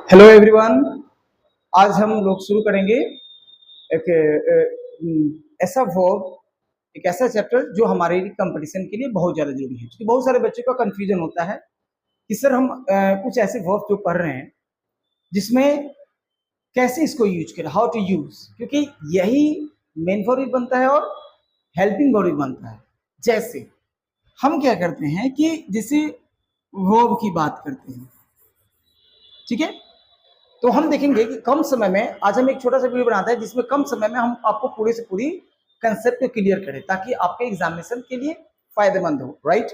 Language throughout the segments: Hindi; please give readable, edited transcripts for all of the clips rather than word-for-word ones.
Hello everyone. आज हम लोग शुरू करेंगे एक ऐसा वर्ब, एक ऐसा चैप्टर जो हमारे कंपटीशन के लिए बहुत ज़्यादा जरूरी है। क्योंकि बहुत सारे बच्चों का कंफ्यूजन होता है कि सर हम कुछ ऐसे वर्ब जो पढ़ रहे हैं जिसमें कैसे इसको यूज करें, हाउ टू यूज, क्योंकि यही मेन वर्ब भी बनता है और हेल्पिंग वर्ब भी बनता है। जैसे हम क्या करते हैं कि जैसे वर्ब की बात करते हैं, ठीक है, तो हम देखेंगे कि कम समय में आज हम एक छोटा सा वीडियो बनाते हैं जिसमें कम समय में हम आपको पूरी से पूरी कंसेप्ट को क्लियर करें ताकि आपके एग्जामिनेशन के लिए फायदेमंद हो। राइट।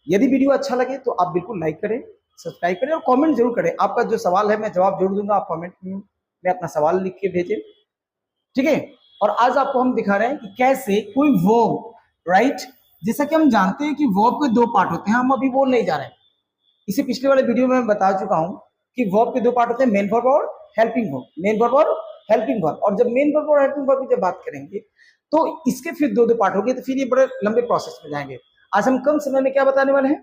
यदि वीडियो अच्छा लगे तो आप बिल्कुल लाइक करें, सब्सक्राइब करें और कमेंट जरूर करें। आपका जो सवाल है मैं जवाब जरूर दूंगा, आप कमेंट में अपना सवाल लिख के भेजें, ठीक है। और आज आपको हम दिखा रहे हैं कि कैसे कोई वर्ब, राइट, जैसा कि हम जानते हैं कि वर्ब के दो पार्ट होते हैं, हम अभी वो नहीं जा रहे हैं। इसे पिछले वाले वीडियो में मैं बता चुका हूं कि वर्ब के दो पार्ट होते हैं, मेन वर्ब और हेल्पिंग वर्ब। मेन वर्ब और हेल्पिंग वर्ब, और जब मेन वर्ब और हेल्पिंग वर्ब की जब बात करेंगे तो इसके फिर दो दो पार्ट होंगे, तो फिर ये बड़े लंबे प्रोसेस में जाएंगे। आज हम कम समय में क्या बताने वाले हैं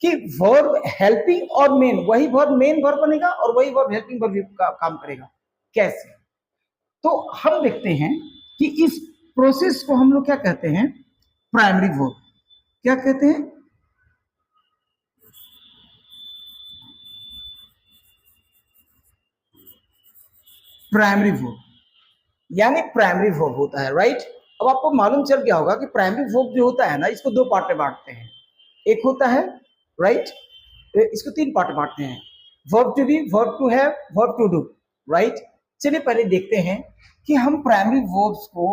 कि वर्ब हेल्पिंग और मेन, वही वर्ब मेन वर्ब बनेगा और वही वर्ब हेल्पिंग वर्ब का काम करेगा। कैसे? तो हम देखते हैं कि इस प्रोसेस को हम लोग क्या कहते हैं, प्राइमरी वर्ब। क्या कहते हैं? प्राइमरी वर्ब, यानी प्राइमरी वर्ब होता है। राइट। अब आपको मालूम चल गया होगा कि प्राइमरी वर्ब जो होता है ना, इसको दो पार्ट में बांटते हैं। एक होता है, राइट, इसको तीन पार्ट में बांटते हैं, verb to be, verb to have, verb to do. Right. चलिए पहले देखते हैं कि हम प्राइमरी वर्ब्स को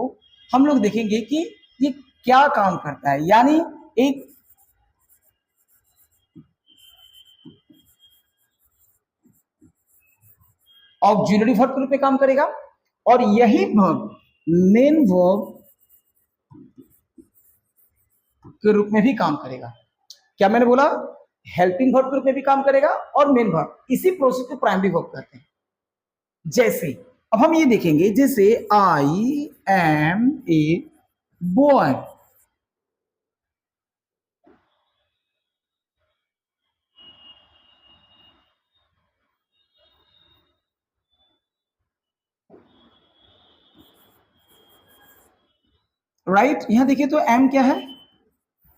हम लोग देखेंगे कि ये क्या काम करता है। यानी एक ऑक्सिलरी वर्ब के रूप में काम करेगा और यही वर्ब मेन वर्ब के रूप में भी काम करेगा। क्या मैंने बोला? हेल्पिंग वर्ब के रूप में भी काम करेगा और मेन वर्ब। इसी प्रोसेस को प्राइमरी वर्ब कहते हैं। जैसे अब हम ये देखेंगे, जैसे I am a boy, right. यहां देखिए तो एम क्या है,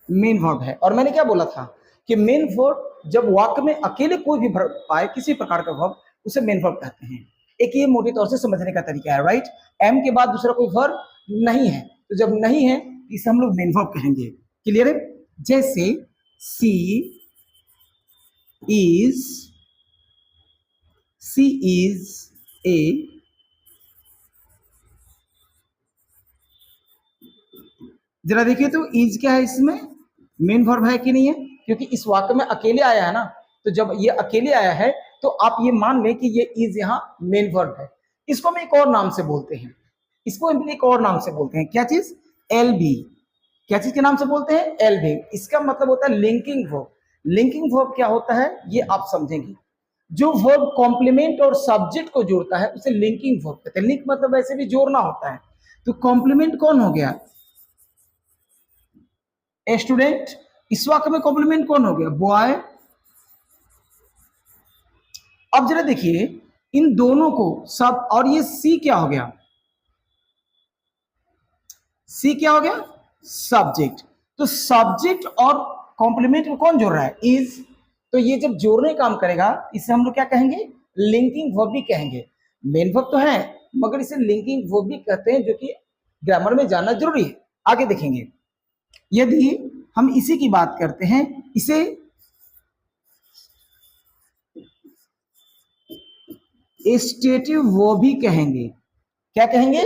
मेन वर्ब है। और मैंने क्या बोला था कि मेन वर्ब जब वाक्य में अकेले कोई भी वर्ब आए, किसी प्रकार का वर्ब, उसे मेन वर्ब कहते हैं। एक ये मोटे तौर से समझने का तरीका है। राइट। एम के बाद दूसरा कोई वर्ब नहीं है, तो जब नहीं है इसे हम लोग मेन वर्ब कहेंगे। क्लियर है? जैसे सी इज, सी इज ए, जरा देखिए तो इज क्या है, इसमें मेन वर्ब है कि नहीं है? क्योंकि इस वाक्य में अकेले आया है ना, तो जब ये अकेले आया है तो आप ये मान लें कि ये इज यहाँ मेन वर्ब है। इसको हम एक और नाम से बोलते हैं, इसको हम एक और नाम से बोलते हैं। क्या चीज? L B. क्या चीज के नाम से बोलते हैं? L B. इसका मतलब होता है लिंकिंग वर्ब। लिंकिंग वर्ब क्या होता है ये आप समझेंगे। जो वर्ब कॉम्प्लीमेंट और सब्जेक्ट को जोड़ता है उसे लिंकिंग वर्ब कहते हैं। लिंक मतलब वैसे भी जोड़ना होता है, तो कॉम्प्लीमेंट कौन हो गया? स्टूडेंट। इस वाक्य में कॉम्प्लीमेंट कौन हो गया? बॉय। अब जरा देखिए इन दोनों को सब, और ये सी क्या हो गया? सी क्या हो गया? सब्जेक्ट। तो सब्जेक्ट और कॉम्प्लीमेंट को कौन जोड़ रहा है? इज। तो ये जब जोड़ने काम करेगा इसे हम लोग क्या कहेंगे? लिंकिंग वर्ब भी कहेंगे। मेन वर्ब तो है मगर इसे लिंकिंग वर्ब भी कहते हैं, जो कि ग्रामर में जानना जरूरी है। आगे देखेंगे, यदि हम इसी की बात करते हैं, इसे स्टेटिव वर्ब भी कहेंगे। क्या कहेंगे?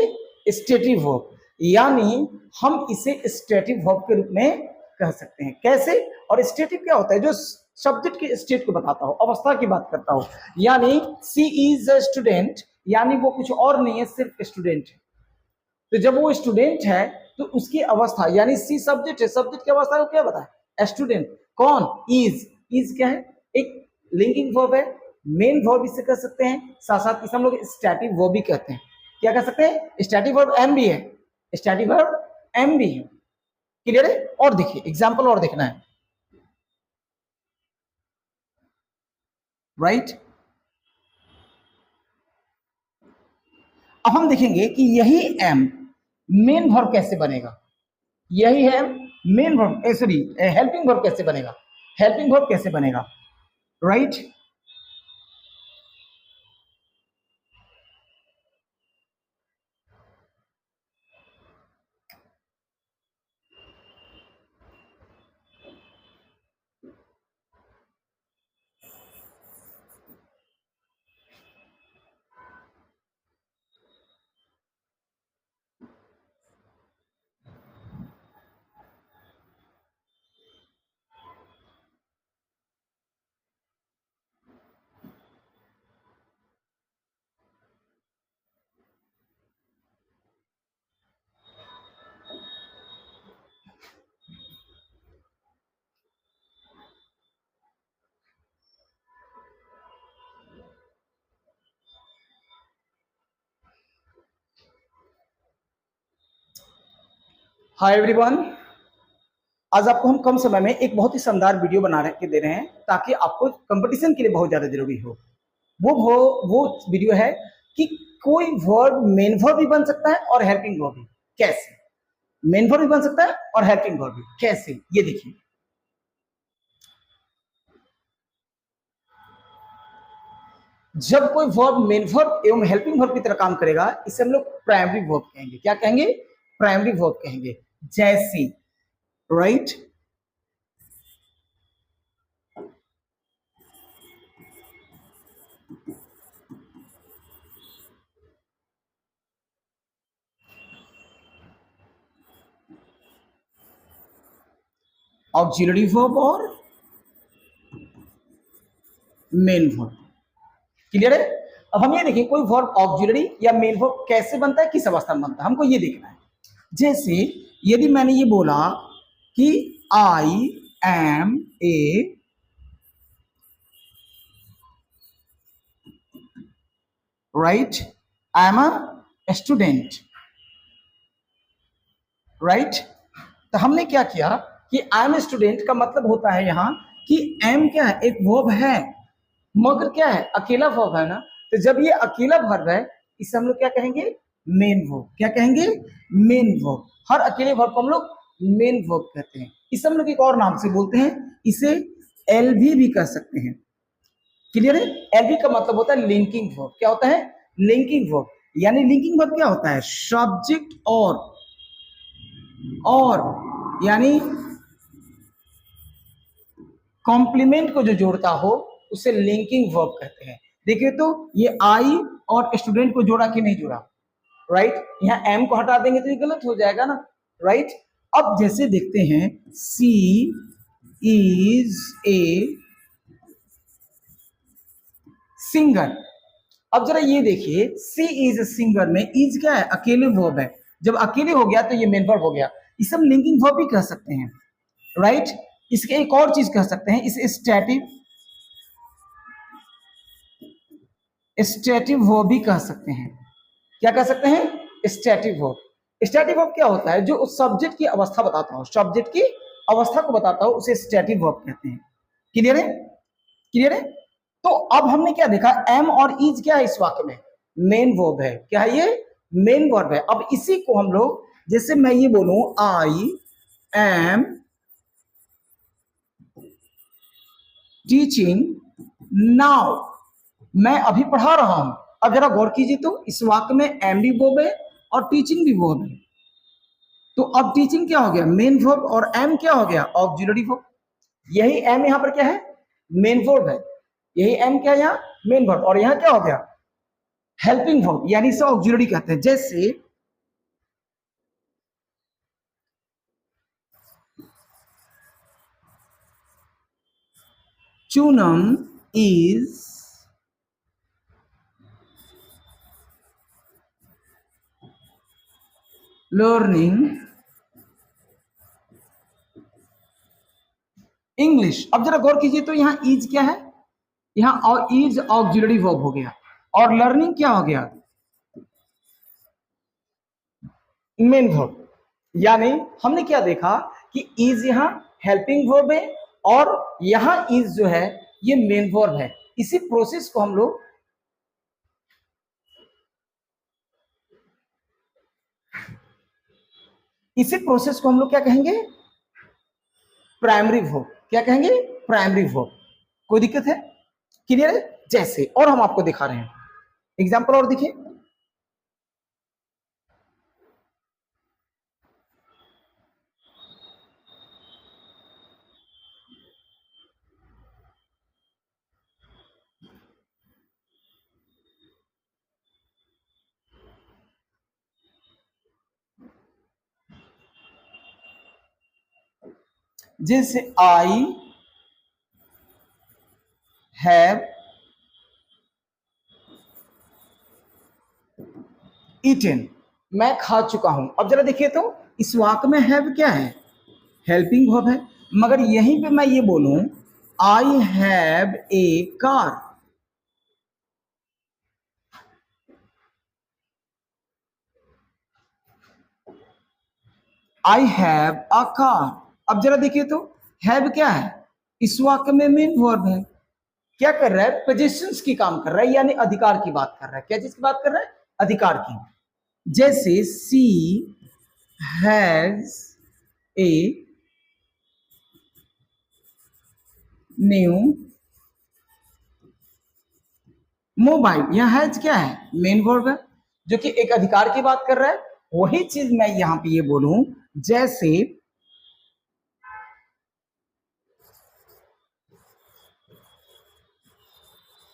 Stative verb. यानी हम इसे स्टेटिव वर्ब के रूप में कह सकते हैं। कैसे? और स्टेटिव क्या होता है? जो सब्जेक्ट के स्टेट को बताता हो, अवस्था की बात करता हो। यानी सी इज अ स्टूडेंट, यानी वो कुछ और नहीं है, सिर्फ स्टूडेंट है। तो जब वो स्टूडेंट है तो उसकी अवस्था, यानी सी सब्जेक्ट है, सब्जेक्ट की अवस्था को क्या बताए? स्टूडेंट। कौन? इज। इज क्या है? एक लिंकिंग वर्ब है, मेन वर्ब इसे कह सकते हैं, साथ साथ इसे हम लोग स्टैटिक वर्ब भी कहते हैं। क्या कह सकते हैं? स्टैटिक वर्ब एम भी है, स्टैटिक वर्ब एम भी है। क्लियर है? और देखिए एग्जांपल और देखना है। राइट। अब हम देखेंगे कि यही एम मेन वर्ब कैसे बनेगा, यही है main verb, sorry helping verb कैसे बनेगा, हेल्पिंग वर्ब कैसे बनेगा, राइट। हाय एवरीवन, आज आपको हम कम समय में एक बहुत ही शानदार वीडियो बना के दे रहे हैं ताकि आपको कंपटीशन के लिए बहुत ज्यादा जरूरी हो। वो वीडियो है कि कोई वर्ब मेन वर्ब भी बन सकता है और हेल्पिंग वर्ब भी। कैसे मेन वर्ब भी बन सकता है और हेल्पिंग वर्ब भी, कैसे, ये देखिए। जब कोई वर्ब मेन वर्ब एवं हेल्पिंग वर्ब की तरह काम करेगा, इसे हम लोग प्राइमरी वर्ब कहेंगे। क्या कहेंगे? प्राइमरी वर्ब कहेंगे। जैसे, राइट, ऑक्सिलरी वर्ब और मेन वर्ब। क्लियर है? अब हम ये देखिए कोई वर्ब ऑक्सिलरी या मेन वर्ब कैसे बनता है, किस अवस्था में बनता है, हमको ये देखना है। जैसे यदि मैंने ये बोला कि I am a right, I am a student, right, तो हमने क्या किया कि आई एम स्टूडेंट का मतलब होता है यहां कि एम क्या है, एक वर्ब है, मगर क्या है, अकेला वर्ब है ना। तो जब ये अकेला वर्ब है, इसे हम लोग क्या कहेंगे? Main verb. क्या कहेंगे? Main verb. हर अकेले वर्ब को हम लोग मेन वर्ब कहते हैं। इसे हम लोग एक और नाम से बोलते हैं, इसे एलवी भी कह सकते हैं। क्लियर है? एलवी का मतलब होता है लिंकिंग वर्ब। क्या होता है? Linking verb. यानी लिंकिंग वर्ब क्या होता है? सब्जेक्ट और यानी कॉम्प्लीमेंट को जो जोड़ता हो उसे लिंकिंग वर्ब कहते हैं। देखिए तो ये आई और स्टूडेंट को जोड़ा कि नहीं जोड़ा, राइट। यहाँ एम को हटा देंगे तो ये गलत हो जाएगा ना, राइट। अब जैसे देखते हैं, सी इज ए सिंगर। अब जरा ये देखिए, सी इज ए सिंगर में इज क्या है? अकेले वर्ब है। जब अकेले हो गया तो ये मेन वर्ब हो गया। इसे हम लिंकिंग वर्ब भी कह सकते हैं, राइट। इसके एक और चीज कह सकते हैं, इसे स्टैटिव वर्ब भी कह सकते हैं। क्या कह सकते हैं? स्टैटिव वर्ब। स्टैटिव वर्ब क्या होता है? जो उस सब्जेक्ट की अवस्था बताता हो, सब्जेक्ट की अवस्था को बताता हो, उसे स्टैटिव वर्ब कहते हैं। क्लियर है? क्लियर है? तो अब हमने क्या देखा, एम और इज क्या है इस वाक्य में? मेन वर्ब है। क्या है ये? मेन वर्ब है। अब इसी को हम लोग, जैसे मैं ये बोलूं आई एम टीचिंग नाउ, मैं अभी पढ़ा रहा हूं। अब जरा गौर कीजिए तो इस वाक्य में एम भी वर्ब है और टीचिंग भी वर्ब है। तो अब टीचिंग क्या हो गया? मेन वर्ब, और एम क्या हो गया? Auxiliary verb. यही एम यहां पर क्या है? मेन वर्ब है। यही एम क्या है यहां? Main verb. और यहां क्या हो गया? हेल्पिंग वर्ब, यानी इसे ऑक्सिलरी कहते हैं। जैसे चूनम इज लर्निंग इंग्लिश। अब जरा गौर कीजिए तो यहां इज क्या है? यहां इज ऑक्सिलरी वर्ब हो गया, और लर्निंग क्या हो गया? Main verb. यानी हमने क्या देखा कि इज यहां हेल्पिंग वर्ब है और यहां इज जो है ये मेन वर्ब है। इसी प्रोसेस को हम लोग इसी प्रोसेस को हम लोग क्या कहेंगे, प्राइमरी वर्ब। क्या कहेंगे, प्राइमरी वर्ब। कोई दिक्कत है, क्लियर है? जैसे और हम आपको दिखा रहे हैं एग्जाम्पल, और देखिए जैसे आई हैव ईटन, मैं खा चुका हूं। अब जरा देखिए तो इस वाक्य में हैव क्या है, हेल्पिंग वर्ब है। मगर यहीं पे मैं ये बोलूं I have a car, I have a car. अब जरा देखिए तो हैव क्या है, इस वाक्य में मेन वर्ब है। क्या कर रहा है, पोजीशंस की काम कर रहा है, यानी अधिकार की बात कर रहा है। क्या चीज की बात कर रहा है, अधिकार की। जैसे सी हैज ए न्यू मोबाइल, यह हैज क्या है, मेन वर्ब है, जो कि एक अधिकार की बात कर रहा है। वही चीज मैं यहां पे ये बोलूं, जैसे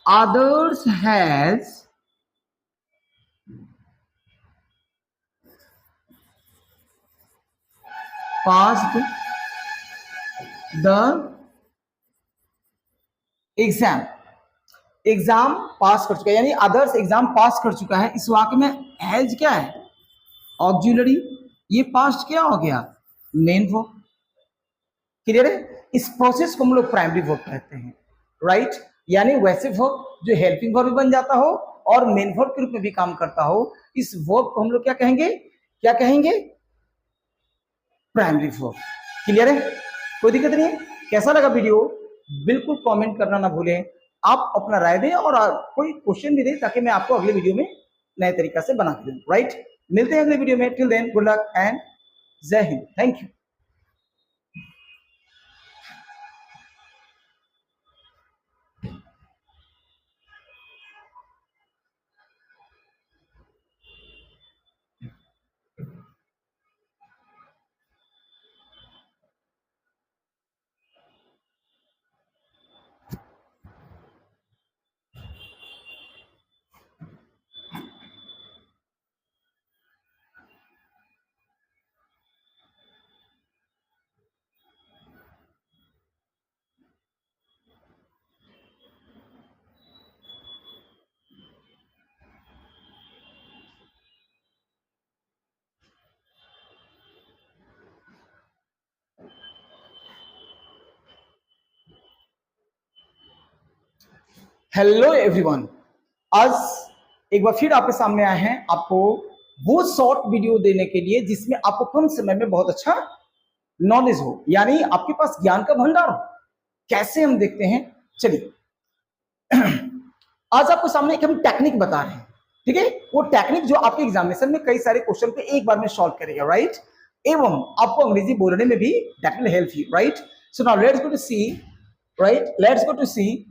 others has passed the exam, exam पास कर चुका है, यानी अदर्स एग्जाम पास कर चुका है। इस वाक्य में हैज क्या है, ऑक्सिलरी, ये पास्ट क्या हो गया, मेन वर्ब। क्लियर है? इस प्रोसेस को हम लोग प्राइमरी वर्ब कहते हैं, राइट? यानी वैसे वर्ब जो हेल्पिंग वर्ब भी बन जाता हो और मेन वर्ब के रूप में भी काम करता हो, इस वर्ब को हम लोग क्या कहेंगे, क्या कहेंगे, प्राइमरी वर्ब। क्लियर है? कोई दिक्कत नहीं है? कैसा लगा वीडियो, बिल्कुल कमेंट करना ना भूलें। आप अपना राय दें और कोई क्वेश्चन भी दें, ताकि मैं आपको अगले वीडियो में नए तरीका से बना के दूं, राइट? मिलते हैं अगले वीडियो में। Till then good luck and जय Hind. Thank you. Hello everyone, आज एक बार फिर आपके सामने आए हैं, आपको वो शॉर्ट वीडियो देने के लिए जिसमें आपको कम समय में बहुत अच्छा नॉलेज हो, यानी आपके पास ज्ञान का भंडार हो। कैसे हम देखते हैं, चलिए आज आपको सामने एक हम टेक्निक बता रहे हैं, ठीक है? वो टेक्निक जो आपके एग्जामिनेशन में कई सारे क्वेश्चन पे एक बार में सॉल्व करेगा, राइट? एवं आपको अंग्रेजी बोलने में भी that will help you, right? So now let's go to see, right, let's go to see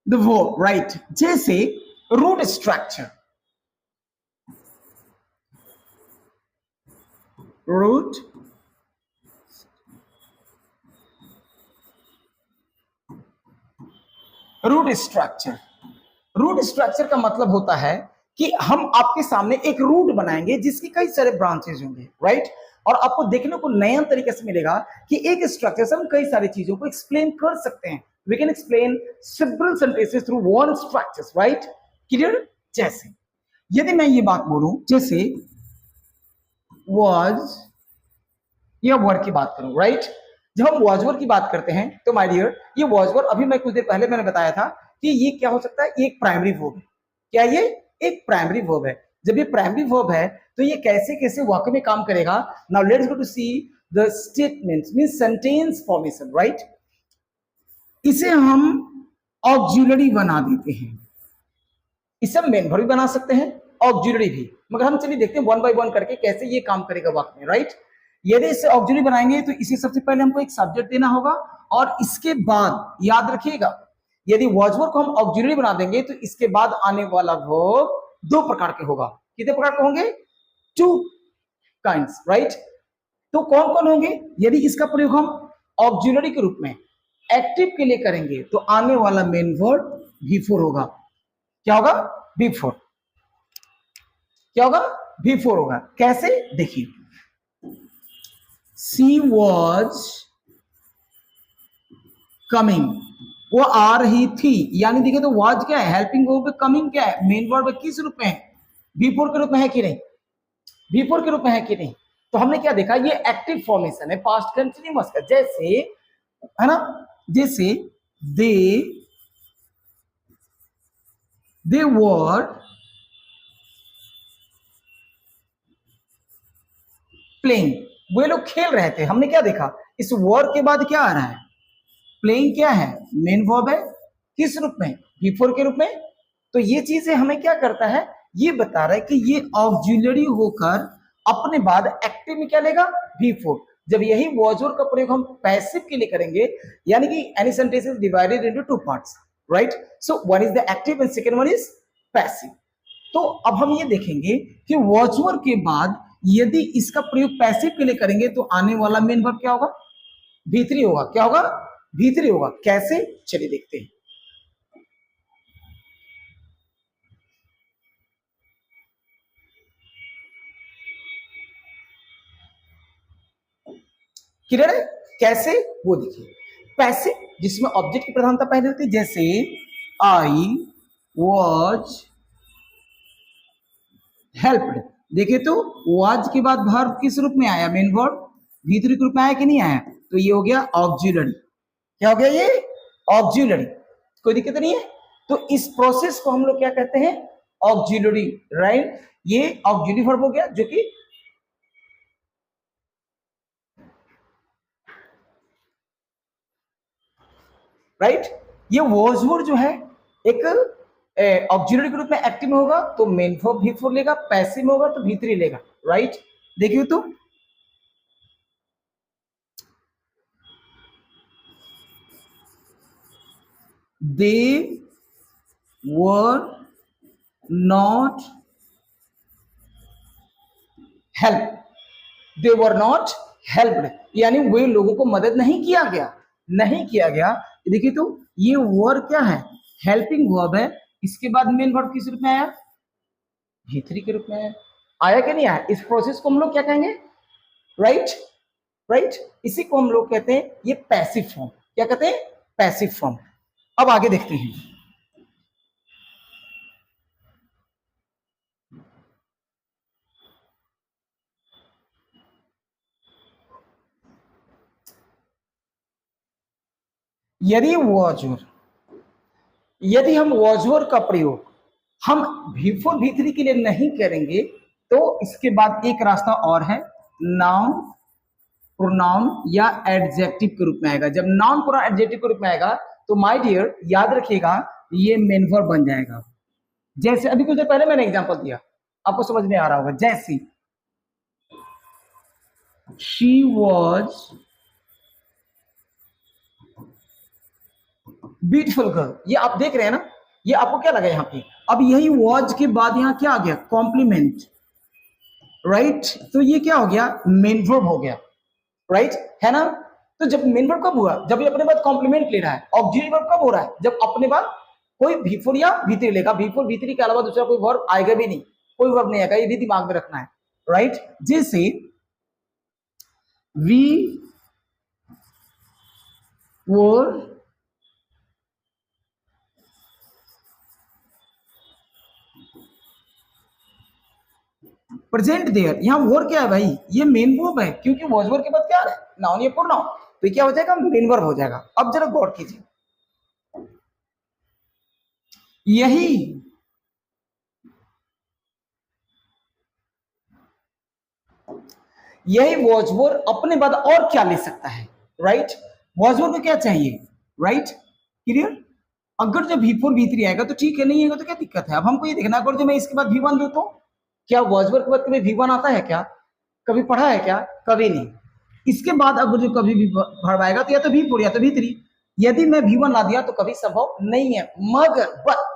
the verb, right? जैसे root structure, root root structure, root structure का मतलब होता है कि हम आपके सामने एक रूट बनाएंगे जिसकी कई सारे ब्रांचेज होंगे, राइट? और आपको देखने को नया तरीके से मिलेगा कि एक स्ट्रक्चर से हम कई सारी चीजों को एक्सप्लेन कर सकते हैं। We can explain several sentences through one structures, right? Clear? जैसे यदि मैं ये बात बोलूं, जैसे वाज या वर्ड की बात करूं, राइट? जब हम वाज वर्ड की बात करते हैं तो माय डियर, ये वाज वर्ड अभी मैं कुछ देर पहले मैंने बताया था कि ये क्या हो सकता है, ये एक प्राइमरी वर्ब है। क्या ये एक प्राइमरी वर्ब है? जब ये प्राइमरी वर्ब है तो ये कैसे कैसे वाक्य में काम करेगा? Now let's go to see the statements, means sentence formation, right? इसे हम ऑक्सिलरी बना देते हैं, इसे हम मेन वर्ब भी बना सकते हैं, ऑक्सिलरी भी। मगर हम चलिए देखते हैं वन बाय वन करके कैसे ये काम करेगा वाक्य में, राइट? यदि इससे ऑक्सिलरी बनाएंगे तो इसे सबसे पहले हमको एक सब्जेक्ट देना होगा, और इसके बाद याद रखिएगा यदि वर्ब को हम ऑक्सिलरी बना देंगे तो इसके बाद आने वाला वर्ब दो प्रकार के होगा। कितने प्रकार के होंगे? Two kinds, right. तो कौन कौन होंगे? यदि इसका प्रयोग हम ऑक्सिलरी के रूप में एक्टिव के लिए करेंगे तो आने वाला मेन वर्ब V4 होगा। क्या होगा? V4। क्या होगा? V4 होगा। कैसे? देखिए, शी वॉज कमिंग, वो आ रही थी, यानी देखिए तो वॉज क्या है? Helping verb. कमिंग क्या है? मेन वर्ब किस रूप में है? V4 के रूप में है कि नहीं? V4 के रूप में है कि नहीं? तो हमने क्या देखा, ये एक्टिव फॉर्मेशन है पास्ट कंटिन्यूअस का। जैसे है ना, जैसे दे वर प्लेइंग, वे लोग खेल रहे थे। हमने क्या देखा, इस वर्ब के बाद क्या आ रहा है? प्लेइंग क्या है? मेन वर्ब है। किस रूप में? V4 के रूप में। तो ये चीजें हमें क्या करता है, ये बता रहा है कि ये ऑक्सिलरी होकर अपने बाद एक्टिव में क्या लेगा? V4। जब यही वर्ब का प्रयोग हम पैसिव के लिए करेंगे, यानी कि any sentence is divided into two parts, right. So one is the active and second one is passive. तो अब हम ये देखेंगे कि वर्ब के बाद यदि इसका प्रयोग पैसिव के लिए करेंगे तो आने वाला मेन वर्ब क्या होगा? V3 होगा। क्या होगा? V3 होगा। कैसे? चलिए देखते हैं। क्लियर है? कैसे? वो देखिए, पैसिव जिसमें ऑब्जेक्ट की प्रधानता पहले होती है, जैसे आई वॉज हेल्प्ड। देखिए तो वॉज के बाद वर्ब किस रूप में आया? मेन वर्ब V3 के रूप में आया कि नहीं आया? तो ये हो गया ऑक्सिलरी। क्या हो गया? ये ऑक्सिलरी। कोई दिक्कत नहीं है। तो इस प्रोसेस को हम लोग क्या कहते हैं? Auxiliary, right. ये ऑक्सिलरी वर्ब हो गया, जो कि राइट। ये वर्ब जो है एक ऑक्सिलरी के रूप में एक्टिव में होगा तो मेन वर्ब V4 लेगा, पैसिव में होगा तो V3 लेगा, राइट। देखिए तो they were not help, they were not helped, यानी वे लोगों को मदद नहीं किया गया, नहीं किया गया। देखिए तो ये वर्ब क्या है? हेल्पिंग वर्ब है। इसके बाद मेन वर्ब किस रूप में आया? V3 के रूप में आया। आया कि नहीं आया? इस प्रोसेस को हम लोग क्या कहेंगे? Right, right. इसी को हम लोग कहते हैं ये पैसिव फॉर्म। क्या कहते हैं? Passive form. अब आगे देखते हैं। यदि हम वर्ब का प्रयोग हम V4 V3 के लिए नहीं करेंगे तो इसके बाद एक रास्ता और है, नाउन प्रोनाउन या एडजेक्टिव के रूप में आएगा। जब नाउन प्रोनाउन एडजेक्टिव के रूप में आएगा तो माय डियर याद रखिएगा ये मेन वर्ब बन जाएगा। जैसे अभी कुछ देर पहले मैंने एग्जांपल दिया, आपको समझ में आ रहा होगा। जैसे शी वॉज ब्यूटीफुल गर्ल, ये आप देख रहे हैं ना, ये आपको क्या लगा यहाँ पे? अब यही वॉज के बाद यहाँ क्या आ गया? Complement, right. तो ये क्या हो गया? मेन वर्ब हो गया, राइट, है ना। तो जब मेन वर्ब कब हुआ? जब ये अपने बाद कॉम्प्लीमेंट ले रहा है। ऑक्सिलरी वर्ब कब हो रहा है? जब अपने बाद कोई V4 या V3 लेगा। V4 V3 के अलावा दूसरा कोई वर्ब आएगा भी नहीं, कोई वर्ब नहीं आएगा, ये भी दिमाग में रखना है, राइट। जैसे वी वर प्रेजेंट देयर, यहां वर्ब क्या है भाई? ये मेन वर्ब है, क्योंकि वर्ब के बाद क्या है? नाउन या प्रोनाउन। तो क्या हो जाएगा? मेन वर्ब हो जाएगा। अब जरा गौर कीजिए, यही वर्ब अपने बाद और क्या ले सकता है? राइट। वर्ब को क्या चाहिए? Right, clear. अगर जब V4 V3 आएगा तो ठीक है, नहीं आएगा तो क्या दिक्कत है? अब हमको ये देखना, अगर जो मैं इसके बाद V1 दूं तो क्या वर्ब के बाद कभी V1 आता है क्या? कभी पढ़ा है क्या? कभी नहीं। इसके बाद अब जो कभी भी वर्ब आएगा तो या तो V4 या तो V3। यदि मैं V1 ला दिया तो कभी संभव नहीं है। मगर बट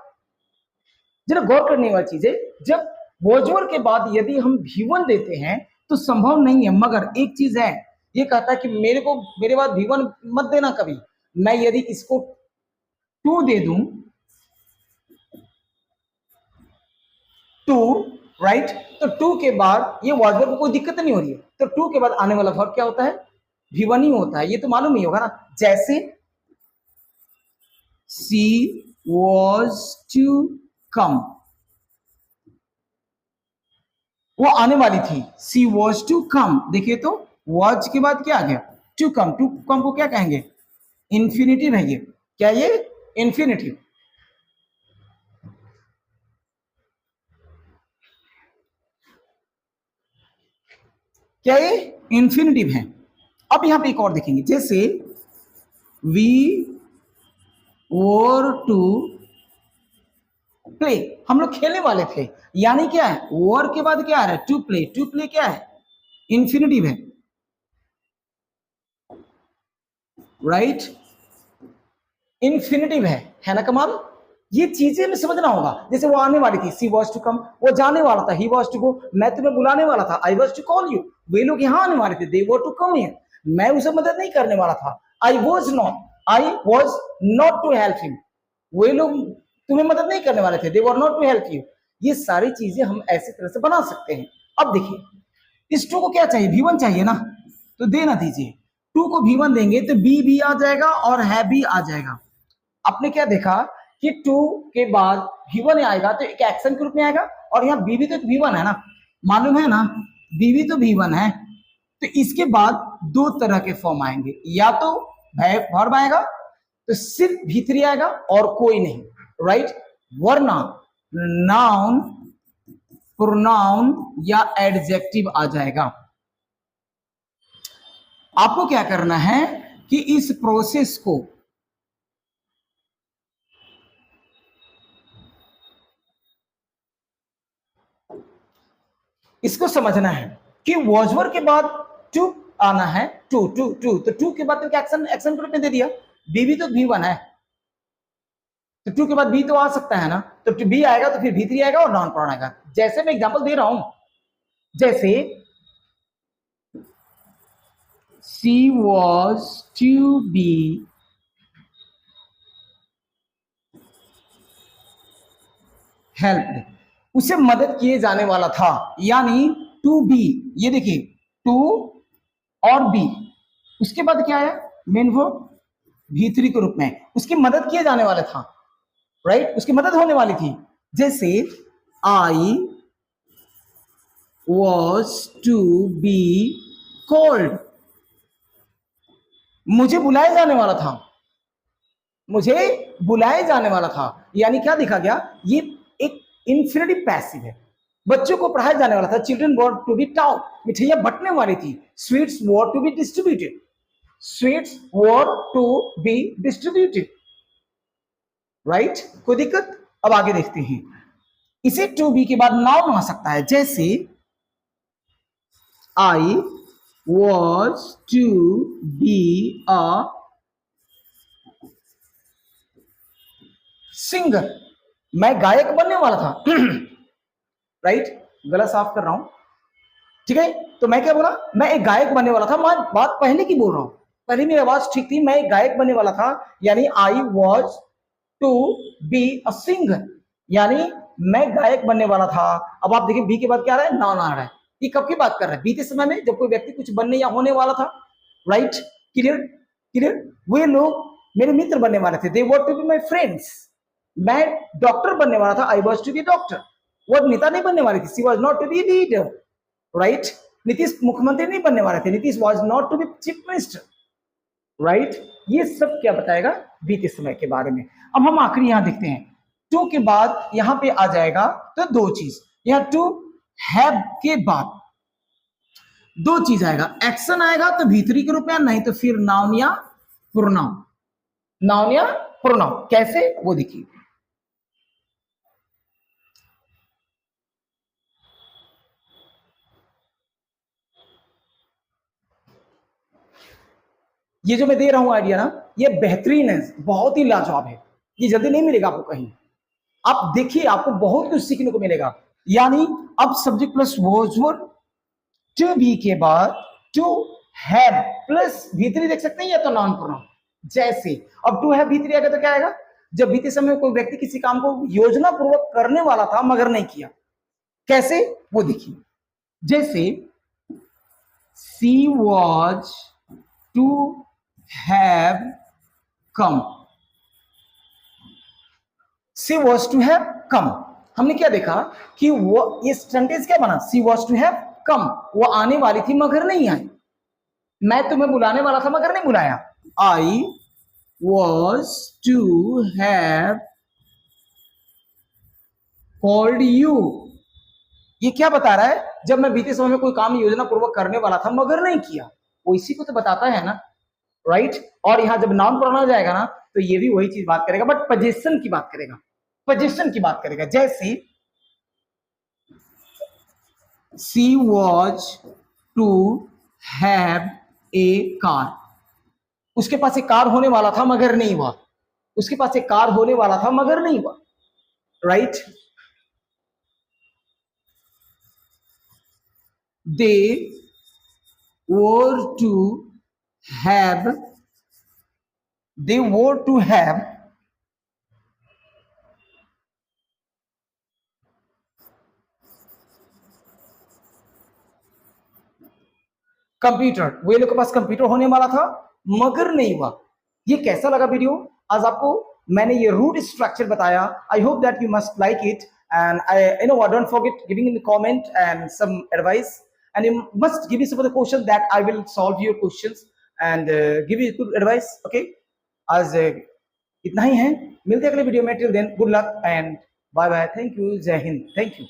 जरा गौर करने वाली चीज है, जब वॉजवर के बाद यदि हम V1 देते हैं तो संभव नहीं है। मगर एक चीज है, ये कहता है कि मेरे बाद V1 मत देना कभी। मैं यदि इसको 2 दे दूं, 2 राइट, तो 2 के बाद ये वॉजवर को कोई दिक्कत नहीं हो रही है, तो 2 के बाद आने वाला वर्ब क्या होता है? V1 ही होता है। ये तो मालूम ही होगा ना। जैसे she was to come, वो आने वाली थी। सी वॉज टू कम, देखिए तो वॉज के बाद क्या आ गया? To come. टू कम को क्या कहेंगे? इंफिनिटिव है ये। क्या ये? इंफिनिटिव। क्या ये? इंफिनिटिव है। अब यहां पे एक और देखेंगे, जैसे वी वर टू प्ले, हम लोग खेलने वाले थे, यानी क्या है? वर के बाद क्या आ रहा है? To play. टू प्ले क्या है? इंफिनिटिव है, राइट? इंफिनिटिव है ना कमाल? ये चीजें में समझना होगा। जैसे वो आने वाली थी, सी वॉज टू कम, वो जाने वाला था, ही वॉज टू गो, मैं तुम्हें बुलाने वाला था, I was to call you, वे लोग यहाँ आने वाले थे, they were to come here, मैं उसे मदद नहीं करने वाला था, I was not to help him, वे लोग तुम्हें मदद नहीं करने वाले थे, they were not to help you. ये सारी चीजें हम ऐसी तरह से बना सकते हैं। अब देखिए, इस टू को क्या चाहिए? V1 चाहिए ना, तो देना दीजिए। 2 को V1 देंगे तो B भी आ जाएगा और है भी आ जाएगा। आपने क्या देखा कि 2 के बाद V1 आएगा तो एक एक्शन के रूप में आएगा, और यहाँ B भी तो V1 है ना, मालूम है ना, B भी तो V1 है। तो इसके बाद दो तरह के फॉर्म आएंगे, या तो वर्ब आएगा तो सिर्फ V3 आएगा और कोई नहीं, राइट? वरना नाउन, प्रोनाउन या एडजेक्टिव आ जाएगा। आपको क्या करना है कि इस प्रोसेस को इसको समझना है कि वॉजवर के बाद टू आना है, टू टू टू, तो टू के बाद तो एक्शन एक्शन ग्रुप में दे दिया, बी भी तो V1 है, तो टू के बाद बी तो आ सकता है ना, तो बी आएगा तो फिर V3 आएगा और नॉन प्रोनाउन आएगा। जैसे मैं एग्जांपल दे रहा हूं, जैसे she was to be helped, उसे मदद किए जाने वाला था, यानी टू बी, ये देखिए टू और बी, उसके बाद क्या है? मेन वर्ब V3 के रूप में, उसकी मदद किए जाने वाला था, राइट? उसकी मदद होने वाली थी। जैसे I was to be called, मुझे बुलाया जाने वाला था, मुझे बुलाया जाने वाला था, यानी क्या देखा गया? ये एक इंफिनिटिव पैसिव है। बच्चों को पढ़ाया जाने वाला था, children were to be taught, मिठाइयां बंटने वाली थी, sweets were to be distributed, sweets were to be distributed, right? कोई दिक्कत? अब आगे देखते हैं, इसे टू बी के बाद नाउन आ सकता है, जैसे I was to be a singer, मैं गायक बनने वाला था राइट? गला साफ कर रहा हूं, ठीक है? तो मैं क्या बोला? मैं एक गायक बनने वाला था। मैं बात पहले की बोल रहा हूं, पहले मेरी आवाज ठीक थी, मैं एक गायक बनने वाला था, यानी I was to be a singer, यानी मैं गायक बनने वाला था। अब आप देखिए बी के बाद क्या आ रहा है? नाउन आ रहा है। ये कब की बात कर रहा है? बीते समय में, जब कोई व्यक्ति कुछ बनने या होने वाला था, राइट? क्लियर? क्लियर? वे लोग मेरे मित्र बनने वाले थे, they were to be my friends. मैं डॉक्टर बनने वाला था, I was to be doctor. वो नेता नहीं बनने वाली थी, she was not to be leader, right? Nitish मुख्यमंत्री नहीं बनने वाले थे, Nitish was not to be chief minister, right? ये सब क्या बताएगा? बीते समय के बारे में। अब हम आखिरी यहां देखते हैं, टू के बाद यहां पे आ जाएगा तो दो चीज, यहां टू हैव के बाद दो चीज आएगा, एक्शन आएगा तो V3 के रूप में, नहीं तो फिर नाउन या प्रोनाउन। नाउन या प्रोनाउन कैसे, वो देखिए। ये जो मैं दे रहा हूं आइडिया ना, ये बेहतरीन है, बहुत ही लाजवाब है, ये जल्दी नहीं मिलेगा आपको कहीं। आप देखिए, आपको बहुत कुछ सीखने को मिलेगा। यानी अब subject plus verb to be के बाद टू हैव प्लस V3 देख सकते हैं, या तो नाउन प्रोनाउन। जैसे अब टू हैव V3 आएगा तो क्या आएगा, जब बीते समय कोई व्यक्ति किसी काम को योजना पूर्वक करने वाला था मगर नहीं किया, कैसे वो देखिए। जैसे she was to have come, she was to have come, हमने क्या देखा कि वो ये सेंटेंस क्या बना, she was to have come, वो आने वाली थी मगर नहीं आई। मैं तुम्हें बुलाने वाला था मगर नहीं बुलाया। I was to have called you, ये क्या बता रहा है, जब मैं बीते समय में कोई काम योजना पूर्वक करने वाला था मगर नहीं किया, वो इसी को तो बताता है ना, राइट। और यहां जब नाउन प्रोनाउन जाएगा ना, तो ये भी वही चीज बात करेगा, बट पोजीशन की बात करेगा, पोजीशन की बात करेगा। जैसे she was to have a car, उसके पास एक कार होने वाला था मगर नहीं हुआ, उसके पास एक कार होने वाला था मगर नहीं हुआ, right. They were to have, they were to have computer, वो लोग के पास कंप्यूटर होने वाला था मगर नहीं हुआ। ये कैसा लगा वीडियो आज आपको, मैंने ये रूट स्ट्रक्चर बताया। I hope that you must like it, and I, you know, don't forget giving in the comment and some advice, and you must give me some of the questions that I will solve your questions and give you good advice. Okay, आज इतना ही है, मिलते हैं अगले वीडियो में। Till then good luck and bye bye, thank you, जय हिंद, थैंक यू।